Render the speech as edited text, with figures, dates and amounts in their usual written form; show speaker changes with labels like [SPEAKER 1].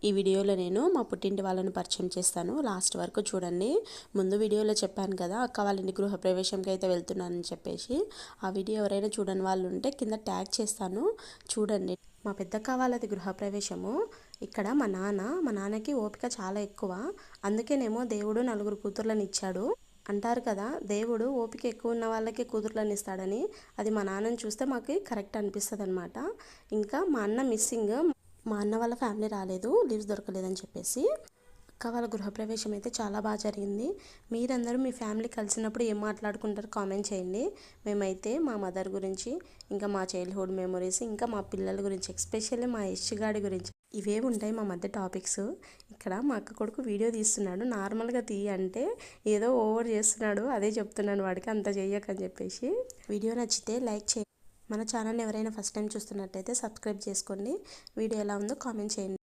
[SPEAKER 1] ఈ వీడియోలో నేను మా పుట్టింటి వాళ్ళని పరిచయం చేస్తాను, లాస్ట్ వరకు చూడండి. ముందు వీడియోలో చెప్పాను కదా అక్క వాళ్ళ ఇంటి గృహప్రవేశంకి అయితే వెళ్తున్నానని చెప్పేసి. ఆ వీడియో ఎవరైనా చూడని వాళ్ళు ఉంటే కింద ట్యాగ్ చేస్తాను, చూడండి. మా పెద్దక్క వాళ్ళది గృహప్రవేశము. ఇక్కడ మా నాన్నకి ఓపిక చాలా ఎక్కువ. అందుకేనేమో దేవుడు నలుగురు కూతుర్లను ఇచ్చాడు. అంటారు కదా దేవుడు ఓపిక ఎక్కువ ఉన్న వాళ్ళకి కూతుర్లను ఇస్తాడని. అది మా నాన్నని చూస్తే మాకు కరెక్ట్ అనిపిస్తుంది అనమాట. ఇంకా మా అన్న మిస్సింగ్. మా అన్న వాళ్ళ ఫ్యామిలీ రాలేదు, లీవ్స్ దొరకలేదని చెప్పేసి. అక్క వాళ్ళ గృహప్రవేశం అయితే చాలా బాగా జరిగింది. మీరందరూ మీ ఫ్యామిలీ కలిసినప్పుడు ఏం మాట్లాడుకుంటారు కామెంట్ చేయండి. మేమైతే మా మదర్ గురించి, ఇంకా మా చైల్డ్హుడ్ మెమొరీస్, ఇంకా మా పిల్లల గురించి, ఎస్పెషల్లీ మా యశ్గాడి గురించి ఇవే ఉంటాయి మా మధ్య టాపిక్స్. ఇక్కడ మా అక్క కొడుకు వీడియో తీస్తున్నాడు. నార్మల్గా అంటే ఏదో ఓవర్ చేస్తున్నాడు, అదే చెప్తున్నాను వాడికి అంత చెయ్యకని చెప్పేసి. వీడియో నచ్చితే లైక్ చేయండి. మన ఛానల్ని ఎవరైనా ఫస్ట్ టైం చూస్తున్నట్టయితే సబ్స్క్రైబ్ చేసుకోండి. వీడియో ఎలా ఉందో కామెంట్ చేయండి.